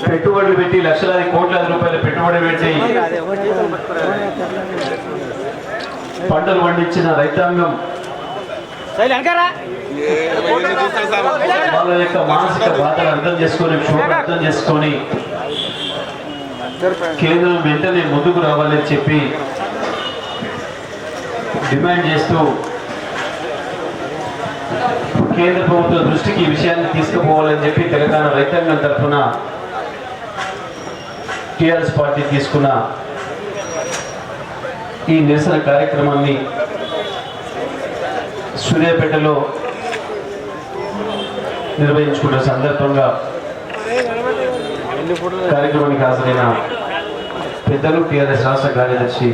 పెట్టుబడులు పెట్టి లక్షలాది కోట్లాది రూపాయల పెట్టుబడి పెట్టి పంటలు పండించిన రైతాంగం వాళ్ళ యొక్క మానసిక బాధలు అర్థం చేసుకొని అర్థం చేసుకొని కేంద్రం వెంటనే ముందుకు రావాలని చెప్పి డిమాండ్ చేస్తూ కేంద్ర ప్రభుత్వ దృష్టికి ఈ విషయాన్ని తీసుకుపోవాలని చెప్పి తెలంగాణ రైతాంగం తరఫున టీఆర్ఎస్ పార్టీ తీసుకున్న ఈ నిరసన కార్యక్రమాన్ని సూర్యాపేటలో నిర్వహించుకున్న సందర్భంగా కార్యక్రమానికి హాజరైన పెద్దలు టీఆర్ఎస్ రాష్ట్ర కార్యదర్శి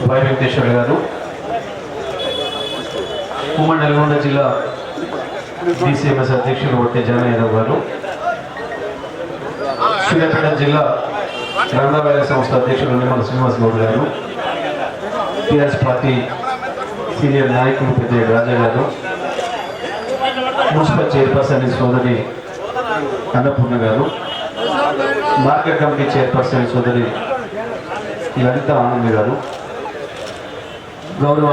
వై వెంకటేశ్వర గారు, ఉమ్మడి నల్గొండ జిల్లా డిసిఎంఎస్ అధ్యక్షులు వట్టే జానయ్య గారు, సూర్యాపేట జిల్లా గ్రంథాలయ సంస్థ అధ్యక్షులు నిమ్మల శ్రీనివాస్ గౌడ్ గారు, టీఆర్ఎస్ పార్టీ సీనియర్ నాయకులు పెద్ద రాజా గారు, మున్సిపల్ చైర్పర్సన్ సోదరి అన్నపూర్ణ గారు, మార్కెట్ కమిటీ చైర్పర్సన్ సోదరి లలిత ఆనంద్ గారు, గౌరవ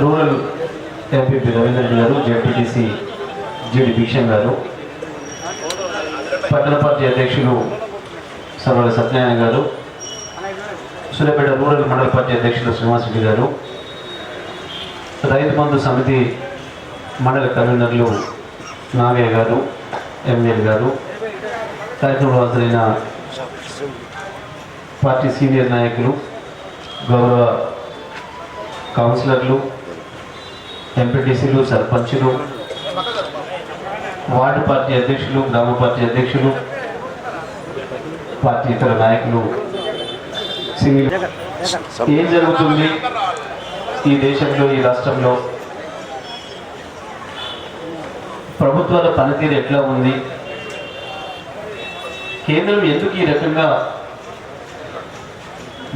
రూరల్ ఎంపీపీ రవీంద్ర రెడ్డి గారు, జెడ్పీటీసీ జిడి భీషణ్ గారు, పట్టణ పార్టీ అధ్యక్షులు సర్వల సత్యనారాయణ గారు, సూర్యాపేట రూరల్ మండల పార్టీ అధ్యక్షులు శ్రీనివాస్ రెడ్డి గారు, రైతు బంధు సమితి మండల కన్వీనర్లు నాగయ్య గారు, ఎంఎల్ గారు, కార్యక్రమంలో హాజరైన పార్టీ సీనియర్ నాయకులు, గౌరవ కౌన్సిలర్లు, ఎంపీటీసీలు, సర్పంచులు, వార్డు పార్టీ అధ్యక్షులు, గ్రామ పార్టీ అధ్యక్షులు, పార్టీ ఇతర నాయకులు, ఏం జరుగుతుంది ఈ దేశంలో, ఈ రాష్ట్రంలో, ప్రభుత్వాల పనితీరు ఎట్లా ఉంది, కేంద్రం ఎందుకు ఈ రకంగా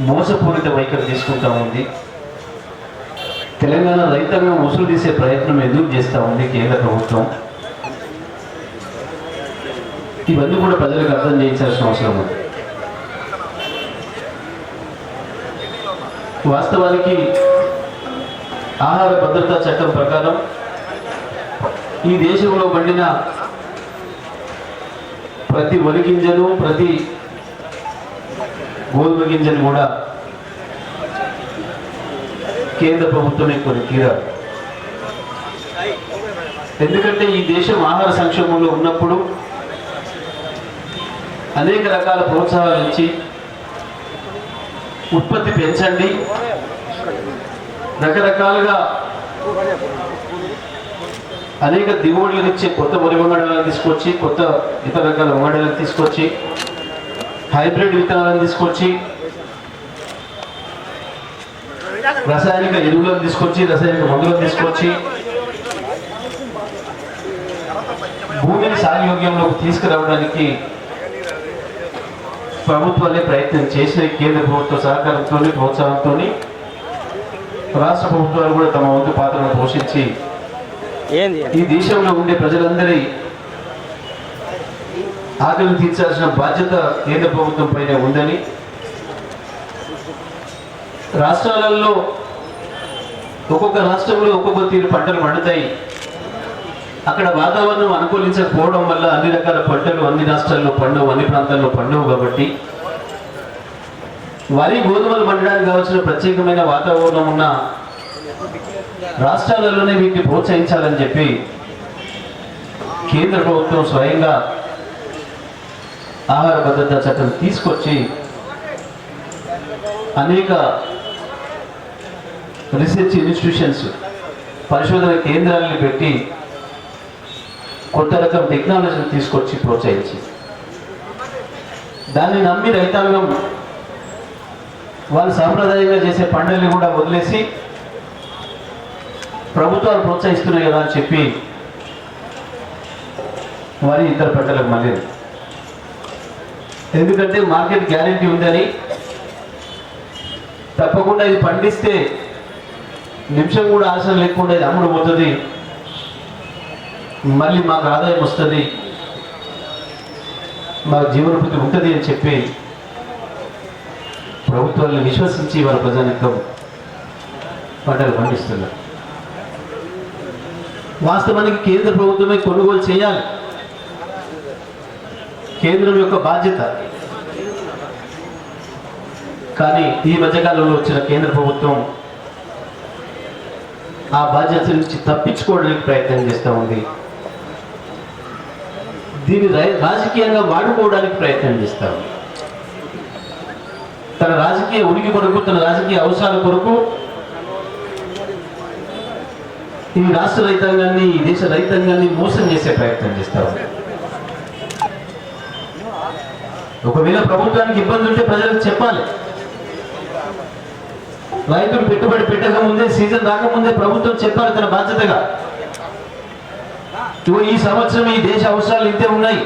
మోసపూరిత వైఖరి తీసుకుంటా ఉంది, తెలంగాణ రైతాంగం వసూలు తీసే ప్రయత్నం ఎందుకు చేస్తూ ఉంది కేంద్ర ప్రభుత్వం, ఇవన్నీ కూడా ప్రజలకు అర్థం చేయించాల్సిన అవసరం ఉంది. వాస్తవానికి ఆహార భద్రతా చట్టం ప్రకారం ఈ దేశంలో పండిన ప్రతి వరి గింజను, ప్రతి గోధుమ గింజను కూడా కేంద్ర ప్రభుత్వమే కొన్ని తీరాలి. ఎందుకంటే ఈ దేశం ఆహార సంక్షోభంలో ఉన్నప్పుడు అనేక రకాల ప్రోత్సాహాలు ఇచ్చి ఉత్పత్తి పెంచండి, రకరకాలుగా అనేక దిగుబడులను ఇచ్చే కొత్త వరి వంగడాలను తీసుకొచ్చి, కొత్త ఇతర రకాల వంగడాలను తీసుకొచ్చి, హైబ్రిడ్ విత్తనాలను తీసుకొచ్చి, రసాయనిక ఎరువులను తీసుకొచ్చి, రసాయనిక మందులను తీసుకొచ్చి భూమిని సాగుయోగ్యంలోకి తీసుకురావడానికి ప్రభుత్వాలే ప్రయత్నం చేసిన కేంద్ర ప్రభుత్వ సహకారంతో, ప్రోత్సాహంతో రాష్ట్ర ప్రభుత్వాలు కూడా తమ వంతు పాత్రను పోషించి ఈ దేశంలో ఉండే ప్రజలందరి ఆకలిని తీర్చాల్సిన బాధ్యత కేంద్ర ప్రభుత్వం పైన ఉందని, రాష్ట్రాలలో ఒక్కొక్క రాష్ట్రంలో ఒక్కొక్క తీరు పంటలు పండుతాయి. అక్కడ వాతావరణం అనుకూలించకపోవడం వల్ల అన్ని రకాల పంటలు అన్ని రాష్ట్రాల్లో పండవు, అన్ని ప్రాంతాల్లో పండవు. కాబట్టి వరి గోధుమలు పండడానికి కావాల్సిన ప్రత్యేకమైన వాతావరణం ఉన్న రాష్ట్రాలలోనే వీటిని ప్రోత్సహించాలని చెప్పి కేంద్ర ప్రభుత్వం స్వయంగా ఆహార భద్రతా చట్టం తీసుకొచ్చి అనేక రీసెర్చ్ ఇన్స్టిట్యూషన్స్, పరిశోధన కేంద్రాలను పెట్టి కొత్త రకం టెక్నాలజీని తీసుకొచ్చి ప్రోత్సహించి, దాన్ని నమ్మి రైతాంగం వాళ్ళు సాంప్రదాయంగా చేసే పంటల్ని కూడా వదిలేసి ప్రభుత్వాలు ప్రోత్సహిస్తున్నాయి కదా అని చెప్పి వరి ఇతర పంటలకు మళ్ళీ, ఎందుకంటే మార్కెట్ గ్యారెంటీ ఉందని, తప్పకుండా ఇది పండిస్తే నిమిషం కూడా ఆశ లేకుండా ఇది అమ్ముడు పోతుంది, మళ్ళీ మాకు ఆదాయం వస్తుంది, మాకు జీవనోపాధి ఉంటుంది అని చెప్పి ప్రభుత్వాలను విశ్వసించి వాళ్ళ ప్రజానికం పంటలు పండిస్తున్నారు. వాస్తవానికి కేంద్ర ప్రభుత్వమే కొనుగోలు చేయాలి, కేంద్రం యొక్క బాధ్యత. కానీ ఈ మధ్యకాలంలో వచ్చిన కేంద్ర ప్రభుత్వం ఆ బాధ్యత నుంచి తప్పించుకోవడానికి ప్రయత్నం చేస్తూ ఉంది, దీన్ని రాజకీయంగా వాడుకోవడానికి ప్రయత్నం చేస్తూ ఉంది. తన రాజకీయ ఉనికి కొరకు, తన రాజకీయ అవసరాల కొరకు ఈ రాష్ట్ర రైతాంగాన్ని, ఈ దేశ రైతాంగాన్ని మోసం చేసే ప్రయత్నం చేస్తూ ఉంది. ఒకవేళ ప్రభుత్వానికి ఇబ్బంది ఉంటే ప్రజలకు చెప్పాలి. రైతులు పెట్టుబడి పెట్టకముందే, సీజన్ రాకముందే ప్రభుత్వం చెప్పాలి తన బాధ్యతగా, ఈ సంవత్సరం ఈ దేశ అవసరాలు ఇంతే ఉన్నాయి,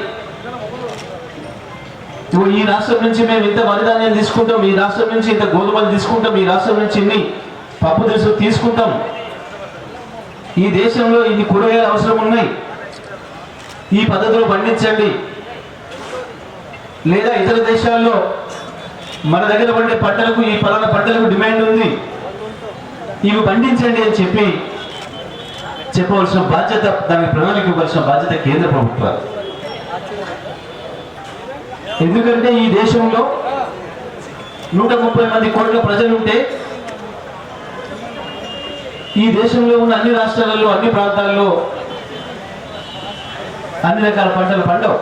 ఈ రాష్ట్రం నుంచి మేము ఇంత వరిధాన్యం తీసుకుంటాం, ఈ రాష్ట్రం నుంచి ఇంత గోధుమలు తీసుకుంటాం, ఈ రాష్ట్రం నుంచి ఇన్ని పప్పు దినుసులు తీసుకుంటాం, ఈ దేశంలో ఇన్ని కూరగాయలు అవసరం ఉన్నాయి, ఈ పద్ధతిలో పండించండి, లేదా ఇతర దేశాల్లో మన దగ్గర పండే పంటలకు, ఈ పలానా పంటలకు డిమాండ్ ఉంది, ఇవి పండించండి అని చెప్పి చెప్పవలసిన బాధ్యత, దానికి ప్రణాళిక ఇవ్వాల్సిన బాధ్యత కేంద్ర ప్రభుత్వాలు. ఎందుకంటే ఈ దేశంలో 130 కోట్ల ప్రజలుంటే ఈ దేశంలో ఉన్న అన్ని రాష్ట్రాలలో, అన్ని ప్రాంతాల్లో అన్ని రకాల పంటలు పండవు.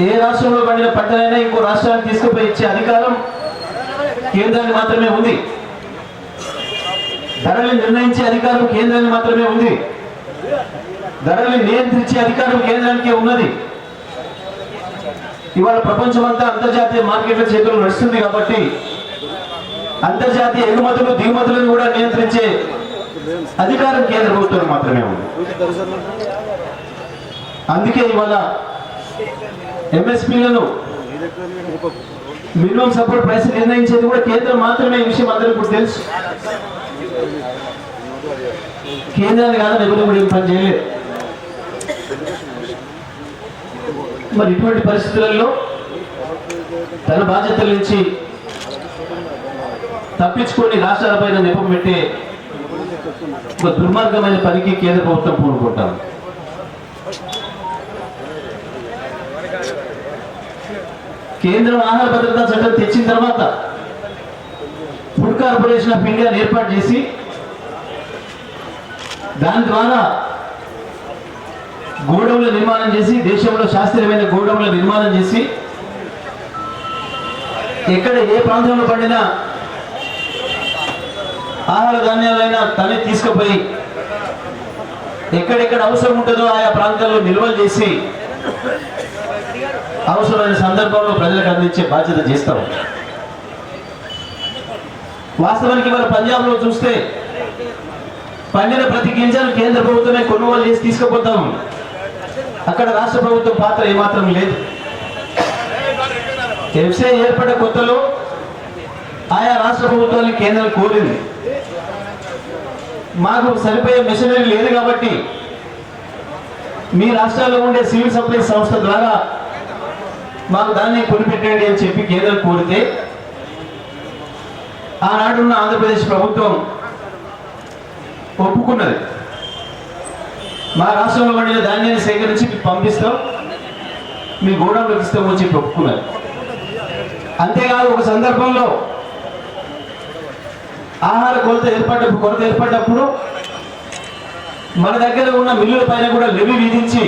ఏ రాష్ట్రంలో పండిన పంటలైనా ఇంకో రాష్ట్రానికి తీసుకుపోయి ఇచ్చే అధికారం కేంద్రానికి మాత్రమే ఉంది. ధరలు నిర్ణయించే అధికారం కేంద్రానికి మాత్రమే ఉంది. ధరలు నియంత్రించే అధికారం కేంద్రానికే ఉన్నది. ఇవాళ ప్రపంచమంతా అంతర్జాతీయ మార్కెట్ల చేతులు నడుస్తుంది కాబట్టి అంతర్జాతీయ ఎగుమతులు, దిగుమతులను కూడా నియంత్రించే అధికారం కేంద్ర ప్రభుత్వం మాత్రమే ఉంది. అందుకే ఇవాళ ఎంఎస్పీలను, మినిమం సపోర్ట్ ప్రైస్ నిర్ణయించేది కూడా కేంద్రం మాత్రమే. ఈ విషయం అందరికీ కూడా తెలుసు. కేంద్రాన్ని కాదని ఎవరు కూడా ఏం పని చేయలేదు. మరి ఇటువంటి పరిస్థితులలో తన బాధ్యతల నుంచి తప్పించుకొని రాష్ట్రాలపైన నెపం పెట్టే ఒక దుర్మార్గమైన పనికి కేంద్ర ప్రభుత్వం పూనుకుంటాం. కేంద్రం ఆహార భద్రతా చట్టం తెచ్చిన తర్వాత ఫుడ్ కార్పొరేషన్ ఆఫ్ ఇండియాను ఏర్పాటు చేసి దాని ద్వారా గోడౌన్ల నిర్మాణం చేసి, దేశంలో శాస్త్రీయమైన గోడౌన్ల నిర్మాణం చేసి, ఎక్కడ ఏ ప్రాంతంలో పండిన ఆహార ధాన్యాలైనా తనే తీసుకుపోయి ఎక్కడెక్కడ అవసరం ఉంటుందో ఆయా ప్రాంతాల్లో నిల్వలు చేసి అవసరమైన సందర్భంలో ప్రజలకు అందించే బాధ్యత చేస్తాం. వాస్తవానికి ఇవాళ పంజాబ్లో చూస్తే పండిన ప్రతి గింజను కేంద్ర ప్రభుత్వమే కొనుగోలు చేసి తీసుకుపోతాం. అక్కడ రాష్ట్ర ప్రభుత్వం పాత్ర ఏమాత్రం లేదు. ఎఫ్సిఐ ఏర్పడ్డ కొత్తలో ఆయా రాష్ట్ర ప్రభుత్వాన్ని కేంద్రం కోరింది, మాకు సరిపోయే మెషినరీ లేదు కాబట్టి మీ రాష్ట్రాల్లో ఉండే సివిల్ సప్లైస్ సంస్థ ద్వారా మాకు దాన్ని కొనిపెట్టండి అని చెప్పి కేంద్రం కోరితే ఆనాడున్న ఆంధ్రప్రదేశ్ ప్రభుత్వం ఒప్పుకున్నది. మా రాష్ట్రంలో పండిన ధాన్యాన్ని సేకరించి మీకు పంపిస్తాం, మీ గోడౌన్లోకి ఇస్తామని చెప్పి ఒప్పుకున్నది. అంతేకాదు ఒక సందర్భంలో ఆహార కొరత ఏర్పడ్డప్పుడు మన దగ్గర ఉన్న మిల్లుల పైన కూడా లెవీ విధించి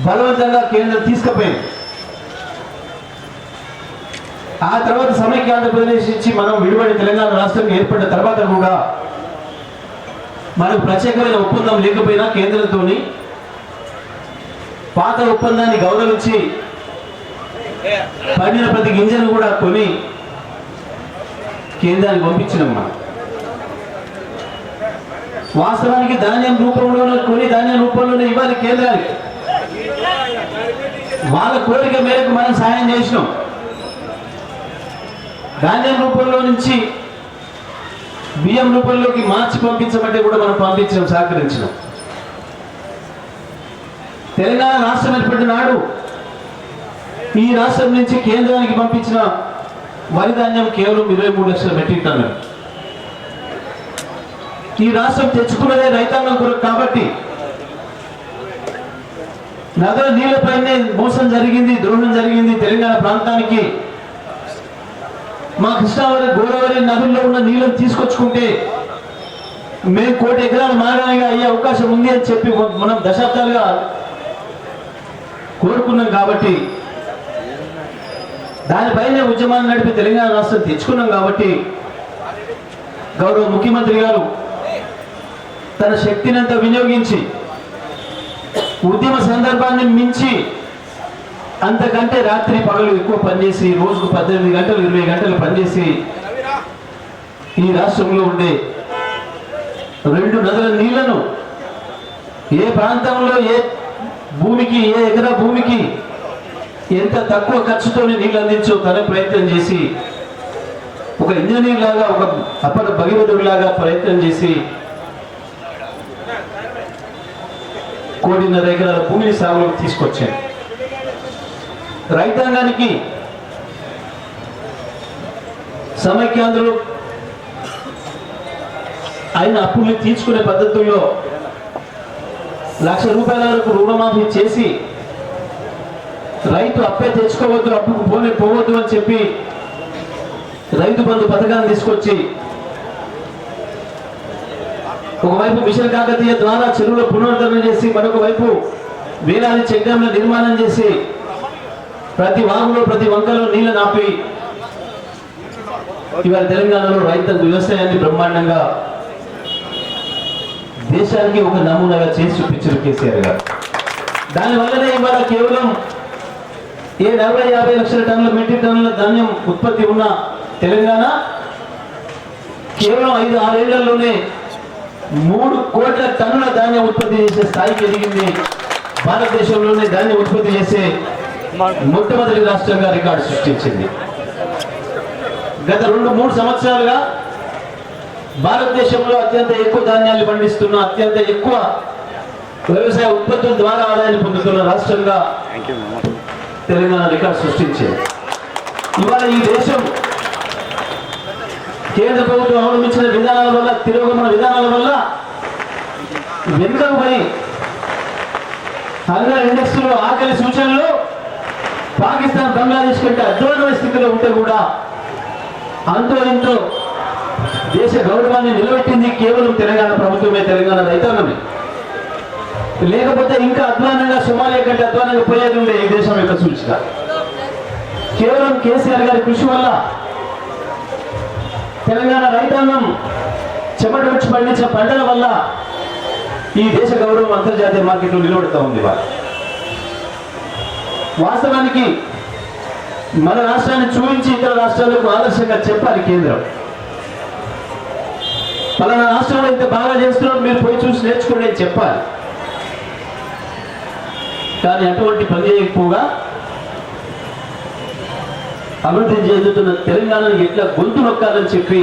బలవంతంగా కేంద్రం తీసుకుపోయింది. ఆ తర్వాత సమైక్య ఆంధ్రప్రదేశ్ నుంచి మనం విడిపడి తెలంగాణ రాష్ట్రం ఏర్పడిన తర్వాత కూడా మనకు ప్రత్యేకమైన ఒప్పందం లేకపోయినా కేంద్రంతో పాత ఒప్పందాన్ని గౌరవించి పండిన ప్రతి గింజను కూడా కొని కేంద్రానికి పంపించినాం. మనం వాస్తవానికి ధాన్యం రూపంలోనే కొని ధాన్యం రూపంలోనే ఇవ్వాలి కేంద్రానికి. వాళ్ళ కోరిక మేరకు మనం సాయం చేసినాం. ధాన్యం రూపంలో నుంచి బియ్యం రూపంలోకి మార్చి పంపించమంటే కూడా మనం పంపించడం, సహకరించినాం. తెలంగాణ రాష్ట్రం ఏర్పడిన నాడు ఈ రాష్ట్రం నుంచి కేంద్రానికి పంపించిన వరి ధాన్యం కేవలం 23 లక్షల మెట్రిక్ టన్నులు. ఈ రాష్ట్రం తెచ్చుకున్నదే రైతాంగం కొరకు కాబట్టి నదుల నీళ్లపైనే మోసం జరిగింది, ద్రోహం జరిగింది తెలంగాణ ప్రాంతానికి. మా కృష్ణావరి గోదావరి నదుల్లో ఉన్న నీళ్లను తీసుకొచ్చుకుంటే మేము 1 కోటి ఎకరాలు మాగానిగా అయ్యే అవకాశం ఉంది అని చెప్పి మనం దశాబ్దాలుగా కోరుకున్నాం. కాబట్టి దానిపైనే ఉద్యమాన్ని నడిపి తెలంగాణ రాష్ట్రం తెచ్చుకున్నాం. కాబట్టి గౌరవ ముఖ్యమంత్రి గారు తన శక్తినంతా వినియోగించి ఉద్యమ సందర్భాన్ని మించి అంతకంటే రాత్రి పగలు ఎక్కువ పనిచేసి రోజుకు 18 గంటలు 20 గంటలు పనిచేసి ఈ రాష్ట్రంలో ఉండే 2 నదుల నీళ్లను ఏ ప్రాంతంలో ఏ భూమికి ఏ ఎకరా భూమికి ఎంత తక్కువ ఖర్చుతోనే నీళ్ళు అందించో తన ప్రయత్నం చేసి ఒక ఇంజనీర్ లాగా ఒక అప్పటి భగీరథుడిలాగా ప్రయత్నం చేసి 1.5 కోటి ఎకరాల భూమిని సాగులోకి తీసుకొచ్చాను. రైతాంగానికి సమైక్యాంధ్రలో ఆయన అప్పుల్ని తీర్చుకునే పద్ధతుల్లో ₹1,00,000 వరకు రుణమాఫీ చేసి రైతు అప్పే తెచ్చుకోవద్దు, అప్పుకు పోవద్దు అని చెప్పి రైతు బంధు పథకాన్ని తీసుకొచ్చి ఒకవైపు మిషన్ కాకతీయ ద్వారా చెరువుల పునరుద్ధరణ చేసి మరొక వైపు వేలాది చెక్ డ్యాంల నిర్మాణం చేసి ప్రతి వాగులో ప్రతి వంకలో నీళ్లు నాపి ఇవాళ తెలంగాణలో రైతు వ్యవసాయాన్ని బ్రహ్మాండంగా దేశానికి ఒక నమూనాగా చేసి చూపించారు కేసీఆర్ గారు. దానివల్లనే ఇవాళ కేవలం 40-50 లక్షల టన్నుల మెట్రిక్ టన్నుల ధాన్యం ఉత్పత్తి ఉన్న తెలంగాణ కేవలం 5-6 ఏళ్లలోనే 3 కోట్ల టన్నుల ధాన్యం ఉత్పత్తి చేసే స్థాయికి ఎదిగింది. భారతదేశంలోనే ధాన్యం ఉత్పత్తి చేసే మొట్టమొదటి రాష్ట్రంగా రికార్డు సృష్టించింది. గత 2-3 సంవత్సరాలుగా భారతదేశంలో అత్యంత ఎక్కువ ధాన్యాన్ని పండిస్తున్న, అత్యంత ఎక్కువ వ్యవసాయ ఉత్పత్తుల ద్వారా ఆదాయాన్ని పొందుతున్న రాష్ట్రంగా తెలంగాణ రికార్డు సృష్టించింది. ఇవాళ ఈ దేశం కేంద్ర ప్రభుత్వం అవలంబించిన విధానాల వల్ల, తిరోగమన విధానాల వల్ల వెనుకకు పోయి హంగర్ ఇండెక్స్ లో ఆకలి సూచనలు పాకిస్తాన్, బంగ్లాదేశ్ కంటే అధ్వానమైన స్థితిలో ఉంటే కూడా అంతో ఎంతో దేశ గౌరవాన్ని నిలబెట్టింది కేవలం తెలంగాణ ప్రభుత్వమే, తెలంగాణ రైతాంగమే. లేకపోతే ఇంకా అధ్వానంగా, సోమాలియా కంటే అధ్వానంగా పోయేది ఉండే ఈ దేశం యొక్క సూచిక. కేవలం కేసీఆర్ గారి కృషి వల్ల తెలంగాణ రైతాంగం చెమట వచ్చి పండించిన పంటల వల్ల ఈ దేశ గౌరవం అంతర్జాతీయ మార్కెట్లో నిలబడుతూ ఉంది. వాస్తవానికి మన రాష్ట్రాన్ని చూపించి ఇతర రాష్ట్రాలకు ఆదర్శంగా చెప్పాలి కేంద్రం. పలానా రాష్ట్రంలో ఇంత బాగా చేస్తున్నారు, మీరు పోయి చూసి నేర్చుకోండి అని చెప్పాలి. కానీ అటువంటి పని చేయకపోగా అభివృద్ధి చెందుతున్న తెలంగాణను ఎట్లా గొంతు నొక్కాలని చెప్పి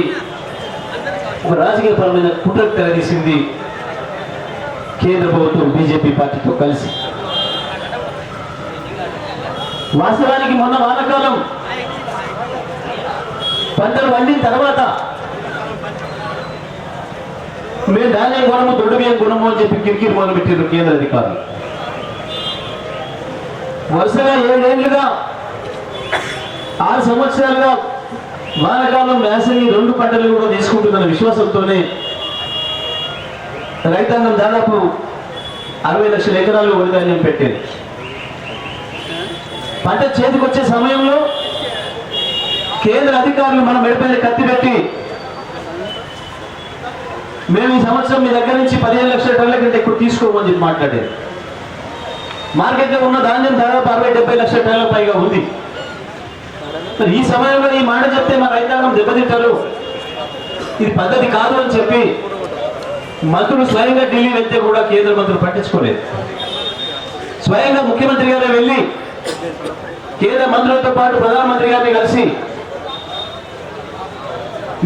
ఒక రాజకీయపరమైన కుట్ర తెరదీసింది కేంద్ర ప్రభుత్వం బీజేపీ పార్టీతో కలిసి. వాస్తవానికి మొన్న వానాకాలం పంటలు పండిన తర్వాత మేము ధాన్యం కొనము, దొడ్డు బియ్యం కొనము అని చెప్పి కిరికిరి మొదలు పెట్టారు కేంద్ర అధికారులు. వరుసగా 7 ఏళ్లుగా 6 సంవత్సరాలుగా వానాకాలం వేసవి 2 పంటలు కూడా తీసుకుంటున్న విశ్వాసంతోనే రైతాంగం దాదాపు 60 లక్షల ఎకరాల్లో వరి ధాన్యం పెట్టేది. పంట చేతికొచ్చే సమయంలో కేంద్ర అధికారులు మన మెడపైన కత్తి పెట్టి మేము ఈ సంవత్సరం మీ దగ్గర నుంచి 15 లక్షల టన్నుల కంటే ఎక్కువ తీసుకోమని చెప్పి మాట్లాడేది. మార్కెట్లో ఉన్న ధాన్యం దాదాపు 60-70 లక్షల టన్నుల పైగా ఉంది. ఈ సమయంలో ఈ మాట చెప్తే మా రైతాంగం దెబ్బతింటారు, ఇది పద్ధతి కాదు అని చెప్పి మంత్రులు స్వయంగా ఢిల్లీ వెళ్తే కూడా కేంద్ర మంత్రులు పట్టించుకోలేదు. స్వయంగా ముఖ్యమంత్రి గారు వెళ్ళి కేంద్ర మంత్రులతో పాటు ప్రధానమంత్రి గారిని కలిసి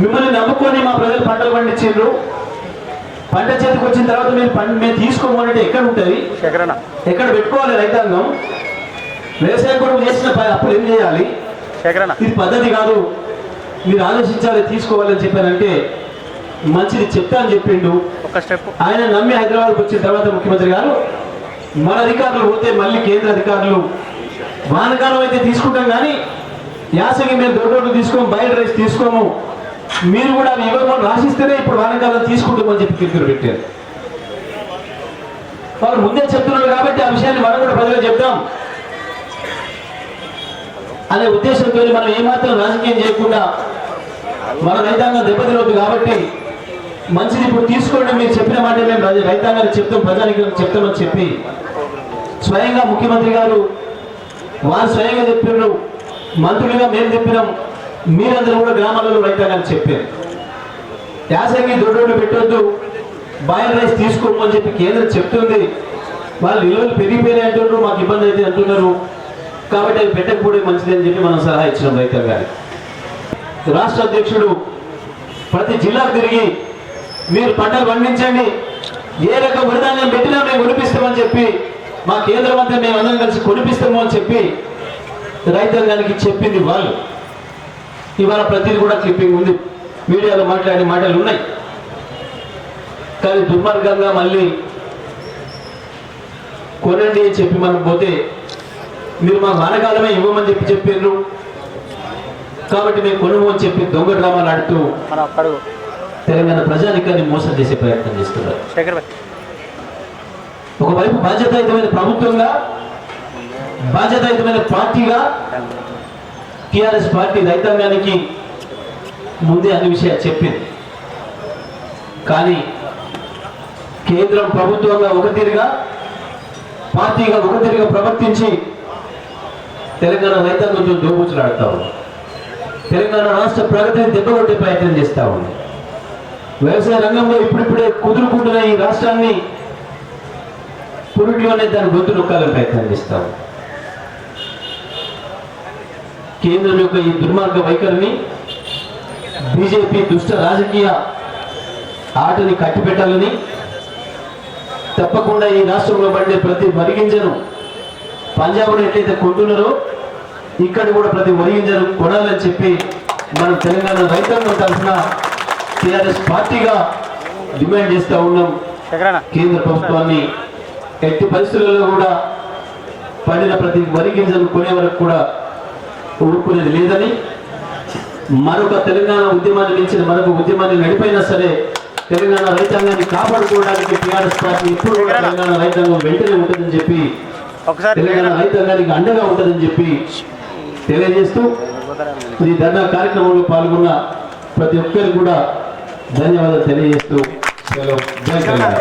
మిమ్మల్ని నమ్ముకొని మా ప్రజలు పంటలు పండించారు, పంట చేతికి వచ్చిన తర్వాత మేము తీసుకోమంటే ఎక్కడ ఉంటుంది, ఎక్కడ పెట్టుకోవాలి, రైతాంగం వ్యవసాయం కూడా చేసిన అప్పుడు ఏం చేయాలి, ఇది పద్ధతి కాదు, మీరు ఆలోచించాలి, తీసుకోవాలని చెప్పారంటే మంచిది చెప్తా అని చెప్పిండు. ఆయన నమ్మి హైదరాబాద్కి వచ్చిన తర్వాత ముఖ్యమంత్రి గారు మన అధికారులు పోతే మళ్ళీ కేంద్ర అధికారులు వానకాలం అయితే తీసుకుంటాం కానీ యాసంగి మేము దొడ్డు తీసుకోము, బయట రైస్ తీసుకోము, మీరు కూడా అవి ఇవ్వమని రాసిస్తేనే ఇప్పుడు వానకాలం తీసుకుంటామని చెప్పి కిరికిరి పెట్టారు. వాళ్ళు ముందే చెప్తున్నారు కాబట్టి ఆ విషయాన్ని మనం కూడా ప్రజలకు చెప్తాం అనే ఉద్దేశంతో మనం ఏమాత్రం రాజకీయం చేయకుండా మన రైతాంగం దెబ్బతినవద్దు కాబట్టి మంచిది ఇప్పుడు తీసుకోండి, మీరు చెప్పిన మాట మేము రైతాంగానికి చెప్తాం, ప్రజానికి చెప్తామని చెప్పి స్వయంగా ముఖ్యమంత్రి గారు వారు స్వయంగా చెప్పినారు, మంత్రులుగా మేము చెప్పినాం, మీరందరూ కూడా గ్రామాలలో రైతాంగానికి చెప్పారు. యాసంగి దొడ్డు పెట్టొద్దు, బాయిల్ రైస్ తీసుకోమని చెప్పి కేంద్రం చెప్తుంది, వాళ్ళు విలువలు పెరిగిపోయినాయి అంటున్నారు, మాకు ఇబ్బంది అయితే అంటున్నారు, కాబట్టి అవి పెట్టకపోవడం మంచిది అని చెప్పి మనం సలహా ఇచ్చినాం రైతాంగానికి. రాష్ట్ర అధ్యక్షుడు ప్రతి జిల్లాకు తిరిగి మీరు పంటలు పండించండి, ఏ రకం వరిధాన్యం పెట్టినా మేము కొనిపిస్తామని చెప్పి మా కేంద్ర మంత్రి మేము అందరం కలిసి కొనిపిస్తాము అని చెప్పి రైతాంగానికి చెప్పింది వాళ్ళు. ఇవాళ ప్రతిదీ కూడా క్లిప్పింగ్ ఉంది, మీడియాలో మాట్లాడే మాటలు ఉన్నాయి. కానీ దుర్మార్గంగా మళ్ళీ కొనండి అని చెప్పి మనం పోతే మీరు మా వానకాలమే ఇవ్వమని చెప్పి చెప్పారు కాబట్టి మేము కొనుగోలు అని చెప్పి దొంగ డ్రామాలు ఆడుతూ తెలంగాణ ప్రజానికాన్ని మోసం చేసే ప్రయత్నం చేస్తున్నారు. ఒకవైపు బాధ్యతాయుతమైన ప్రభుత్వంగా, బాధ్యతాయుతమైన పార్టీగా టిఆర్ఎస్ పార్టీ రైతాంగానికి ముందే అన్ని విషయాలు చెప్పింది. కానీ కేంద్రం ప్రభుత్వంగా ఒక తీరుగా, పార్టీగా ఒక తీరుగా ప్రవర్తించి తెలంగాణ రైతాంగంతో దోబూచులాడుతూ ఉంది. తెలంగాణ రాష్ట్ర ప్రగతిని దెబ్బకొట్టే ప్రయత్నం చేస్తూ ఉంది. వ్యవసాయ రంగంలో ఇప్పుడిప్పుడే కుదురుకుంటున్న ఈ రాష్ట్రాన్ని పురుటిలోనే దాని గొంతు నొక్కాలని ప్రయత్నం చేస్తాము. కేంద్రం యొక్క ఈ దుర్మార్గ వైఖరిని, బీజేపీ దుష్ట రాజకీయ ఆటని కట్టిపెట్టాలని, తప్పకుండా ఈ రాష్ట్రంలో పడే ప్రతి వరిగింజను పంజాబ్లో ఎట్లయితే కొంటున్నారో ఇక్కడ కూడా ప్రతి వరిగింజను కొనాలని చెప్పి మనం తెలంగాణ రైతాంగం తరఫున టిఆర్ఎస్ పార్టీగా డిమాండ్ చేస్తూ ఉన్నాం. కేంద్ర ప్రభుత్వాన్ని ఎట్టి పరిస్థితుల్లో కూడా పండిన ప్రతి వరి గింజను కొనే వరకు కూడా ఊరుకునేది లేదని, మరొక తెలంగాణ ఉద్యమాన్ని మించిన మరొక ఉద్యమాన్ని నడిపైనా సరే తెలంగాణ రైతాంగాన్ని కాపాడుకోవడానికి టిఆర్ఎస్ పార్టీ ఇప్పుడు కూడా తెలంగాణ రైతాంగం వెంటనే ఉంటుందని చెప్పి, తెలంగాణ రైతాంగానికి అండగా ఉంటుందని చెప్పి తెలియజేస్తూ ఈ ధర్నా కార్యక్రమంలో పాల్గొన్న ప్రతి ఒక్కరికి కూడా ధన్యవాదాలు తెలియజేస్తూ జై తెలంగాణ.